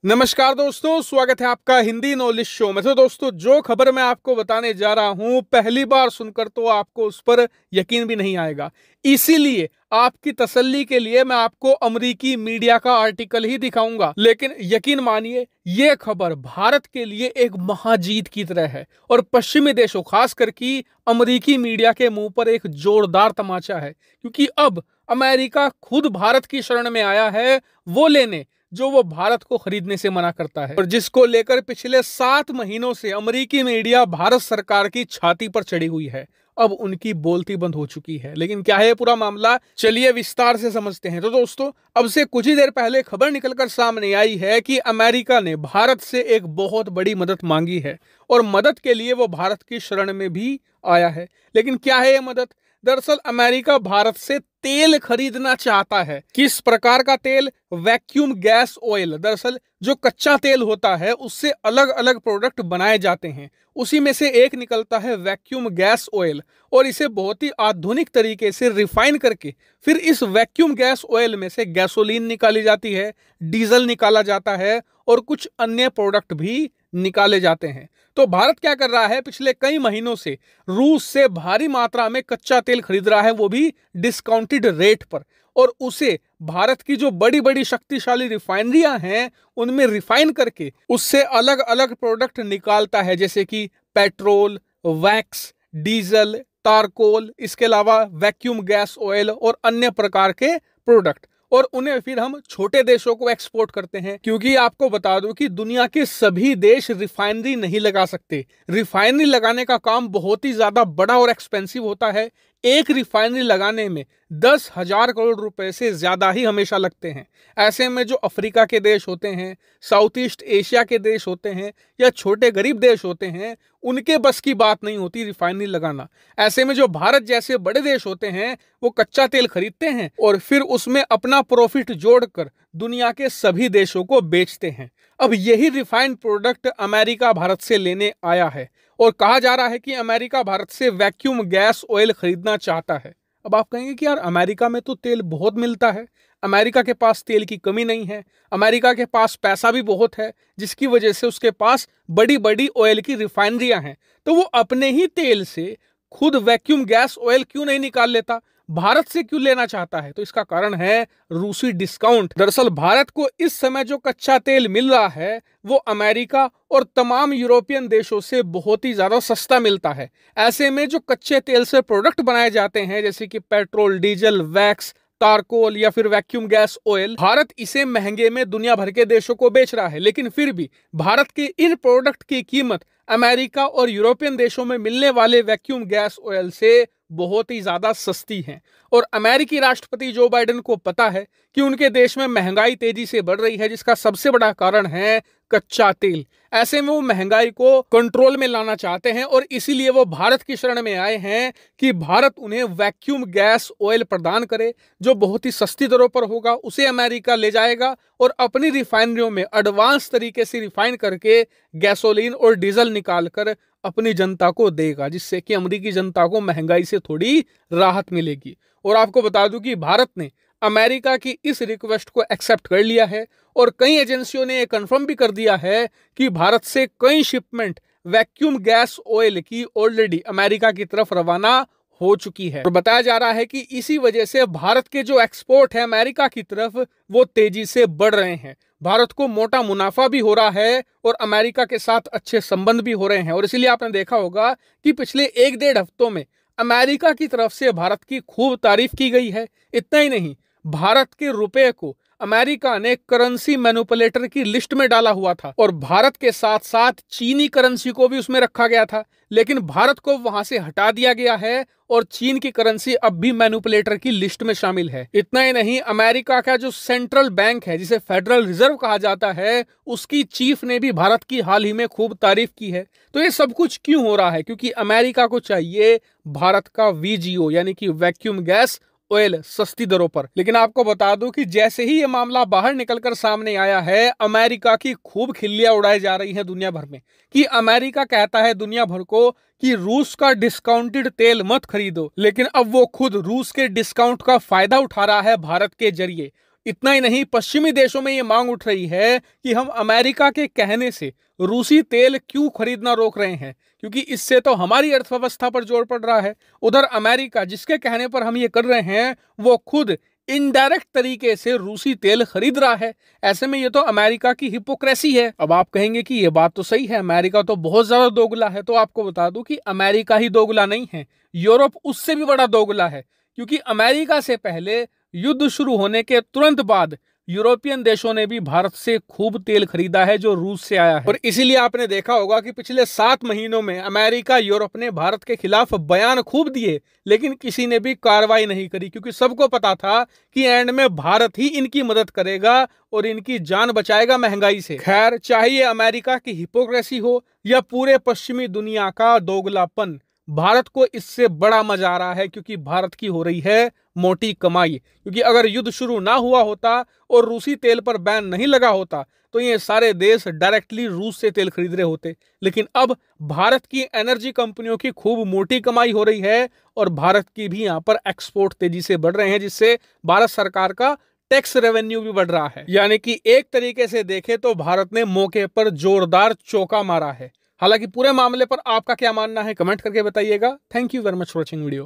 नमस्कार दोस्तों, स्वागत है आपका हिंदी नॉलेज शो में। तो दोस्तों, जो खबर मैं आपको बताने जा रहा हूं, पहली बार सुनकर तो आपको उस पर यकीन भी नहीं आएगा। इसीलिए आपकी तसल्ली के लिए मैं आपको अमेरिकी मीडिया का आर्टिकल ही दिखाऊंगा। लेकिन यकीन मानिए, यह खबर भारत के लिए एक महाजीत की तरह है और पश्चिमी देशों, खासकर की अमेरिकी मीडिया के मुंह पर एक जोरदार तमाचा है, क्योंकि अब अमेरिका खुद भारत की शरण में आया है वो लेने जो वो भारत को खरीदने से मना करता है, और जिसको लेकर पिछले 7 महीनों से अमेरिकी मीडिया भारत सरकार की छाती पर चढ़ी हुई है। अब उनकी बोलती बंद हो चुकी है। लेकिन क्या है पूरा मामला, चलिए विस्तार से समझते हैं। तो दोस्तों, अब से कुछ ही देर पहले खबर निकलकर सामने आई है कि अमेरिका ने भारत से एक बहुत बड़ी मदद मांगी है और मदद के लिए वो भारत की शरण में भी आया है। लेकिन क्या है ये मदद? दरअसल अमेरिका भारत से तेल खरीदना चाहता है। किस प्रकार का तेल? Vacuum gas oil. दरअसल जो कच्चा तेल होता है उससे अलग अलग प्रोडक्ट बनाए जाते हैं, उसी में से एक निकलता है वैक्यूम गैस ऑयल, और इसे बहुत ही आधुनिक तरीके से रिफाइन करके फिर इस वैक्यूम गैस ऑयल में से गैसोलीन निकाली जाती है, डीजल निकाला जाता है और कुछ अन्य प्रोडक्ट भी निकाले जाते हैं। तो भारत क्या कर रहा है? पिछले कई महीनों से रूस से भारी मात्रा में कच्चा तेल खरीद रहा है, वो भी डिस्काउंटेड रेट पर, और उसे भारत की जो बड़ी बड़ी शक्तिशाली रिफाइनरियां हैं उनमें रिफाइन करके उससे अलग अलग प्रोडक्ट निकालता है, जैसे कि पेट्रोल, वैक्स, डीजल, तारकोल, इसके अलावा वैक्यूम गैस ऑयल और अन्य प्रकार के प्रोडक्ट, और उन्हें फिर हम छोटे देशों को एक्सपोर्ट करते हैं। क्योंकि आपको बता दूं कि दुनिया के सभी देश रिफाइनरी नहीं लगा सकते। रिफाइनरी लगाने का काम बहुत ही ज्यादा बड़ा और एक्सपेंसिव होता है। एक रिफाइनरी लगाने में 10,000 करोड़ रुपए से ज्यादा ही हमेशा लगते हैं। ऐसे में जो अफ्रीका के देश होते हैं, साउथ ईस्ट एशिया के देश होते हैं या छोटे गरीब देश होते हैं, उनके बस की बात नहीं होती रिफाइनरी लगाना। ऐसे में जो भारत जैसे बड़े देश होते हैं वो कच्चा तेल खरीदते हैं और फिर उसमें अपना प्रॉफिट जोड़कर दुनिया के सभी देशों को बेचते हैं। अब यही रिफाइंड प्रोडक्ट अमेरिका भारत से लेने आया है और कहा जा रहा है कि अमेरिका भारत से वैक्यूम गैस ऑयल खरीदना चाहता है। अब आप कहेंगे कि यार, अमेरिका में तो तेल बहुत मिलता है, अमेरिका के पास तेल की कमी नहीं है, अमेरिका के पास पैसा भी बहुत है, जिसकी वजह से उसके पास बड़ी बड़ी ऑयल की रिफाइनरियां हैं, तो वो अपने ही तेल से खुद वैक्यूम गैस ऑयल क्यों नहीं निकाल लेता? भारत से क्यों लेना चाहता है? तो इसका कारण है रूसी डिस्काउंट। दरअसल भारत को इस समय जो कच्चा तेल मिल रहा है वो अमेरिका और तमाम यूरोपियन देशों से बहुत ही ज्यादा सस्ता मिलता है। ऐसे में जो कच्चे तेल से प्रोडक्ट बनाए जाते हैं, जैसे कि पेट्रोल, डीजल, वैक्स, तारकोल या फिर वैक्यूम गैस ऑयल, भारत इसे महंगे में दुनिया भर के देशों को बेच रहा है। लेकिन फिर भी भारत के इन प्रोडक्ट की कीमत अमेरिका और यूरोपियन देशों में मिलने वाले वैक्यूम गैस ऑयल से बहुत ही ज्यादा सस्ती हैं। और अमेरिकी राष्ट्रपति जो बाइडेन को पता है कि उनके देश में महंगाई तेजी से बढ़ रही है, जिसका सबसे बड़ा कारण है कच्चा तेल। ऐसे में वो महंगाई को कंट्रोल में लाना चाहते हैं और इसीलिए वो भारत की शरण में आए हैं कि भारत उन्हें वैक्यूम गैस ऑयल प्रदान करे, जो बहुत ही सस्ती दरों पर होगा। उसे अमेरिका ले जाएगा और अपनी रिफाइनरियों में एडवांस तरीके से रिफाइन करके गैसोलीन और डीजल निकालकर अपनी जनता को देगा, जिससे कि अमेरिकी जनता को महंगाई से थोड़ी राहत मिलेगी। और आपको बता दूं कि भारत ने अमेरिका की इस रिक्वेस्ट को एक्सेप्ट कर लिया है और कई एजेंसियों ने यह कंफर्म भी कर दिया है कि भारत से कई शिपमेंट वैक्यूम गैस ऑयल की ऑलरेडी अमेरिका की तरफ रवाना हो चुकी है। और बताया जा रहा है कि इसी वजह से भारत के जो एक्सपोर्ट है अमेरिका की तरफ वो तेजी से बढ़ रहे हैं। भारत को मोटा मुनाफा भी हो रहा है और अमेरिका के साथ अच्छे संबंध भी हो रहे हैं। और इसीलिए आपने देखा होगा कि पिछले 1-1.5 हफ्तों में अमेरिका की तरफ से भारत की खूब तारीफ की गई है। इतना ही नहीं, भारत के रुपए को अमेरिका ने करेंसी मैनिपुलेटर की लिस्ट में डाला हुआ था और भारत के साथ साथ चीनी करेंसी को भी उसमें रखा गया था, लेकिन भारत को वहां से हटा दिया गया है और चीन की करेंसी अब भी मैनिपुलेटर की लिस्ट में शामिल है। इतना ही नहीं, अमेरिका का जो सेंट्रल बैंक है, जिसे फेडरल रिजर्व कहा जाता है, उसकी चीफ ने भी भारत की हाल ही में खूब तारीफ की है। तो ये सब कुछ क्यों हो रहा है? क्योंकि अमेरिका को चाहिए भारत का वीजीओ यानी कि वैक्यूम गैस ऑयल सस्ती दरों पर। लेकिन आपको बता दूं कि जैसे ही ये मामला बाहर निकलकर सामने आया है, अमेरिका की खूब खिल्लियां उड़ाई जा रही हैं दुनिया भर में कि अमेरिका कहता है दुनिया भर को कि रूस का डिस्काउंटेड तेल मत खरीदो, लेकिन अब वो खुद रूस के डिस्काउंट का फायदा उठा रहा है भारत के जरिए। इतना ही नहीं, पश्चिमी देशों में ये मांग उठ रही है कि हम अमेरिका के कहने से रूसी तेल क्यों खरीदना रोक रहे हैं, क्योंकि इससे तो हमारी अर्थव्यवस्था पर जोर पड़ रहा है। उधर अमेरिका जिसके कहने पर हम ये कर रहे हैं, वो खुद इनडायरेक्ट तरीके से रूसी तेल खरीद रहा है। ऐसे में ये तो अमेरिका की हिपोक्रेसी है। अब आप कहेंगे कि ये बात तो सही है, अमेरिका तो बहुत ज्यादा दोगला है। तो आपको बता दूं कि अमेरिका ही दोगला नहीं है, यूरोप उससे भी बड़ा दोगला है। क्योंकि अमेरिका से पहले युद्ध शुरू होने के तुरंत बाद यूरोपियन देशों ने भी भारत से खूब तेल खरीदा है जो रूस से आया है। और इसीलिए आपने देखा होगा कि पिछले 7 महीनों में अमेरिका, यूरोप ने भारत के खिलाफ बयान खूब दिए, लेकिन किसी ने भी कार्रवाई नहीं करी, क्योंकि सबको पता था कि एंड में भारत ही इनकी मदद करेगा और इनकी जान बचाएगा महंगाई से। खैर, चाहे ये अमेरिका की हिपोक्रेसी हो या पूरे पश्चिमी दुनिया का दोगलापन, भारत को इससे बड़ा मजा आ रहा है, क्योंकि भारत की हो रही है मोटी कमाई। क्योंकि अगर युद्ध शुरू ना हुआ होता और रूसी तेल पर बैन नहीं लगा होता तो ये सारे देश डायरेक्टली रूस से तेल खरीद रहे होते। लेकिन अब भारत की एनर्जी कंपनियों की खूब मोटी कमाई हो रही है और भारत की भी यहां पर एक्सपोर्ट तेजी से बढ़ रहे हैं, जिससे भारत सरकार का टैक्स रेवेन्यू भी बढ़ रहा है। यानी कि एक तरीके से देखें तो भारत ने मौके पर जोरदार चौका मारा है। हालांकि पूरे मामले पर आपका क्या मानना है, कमेंट करके बताइएगा। Thank you very much for watching video.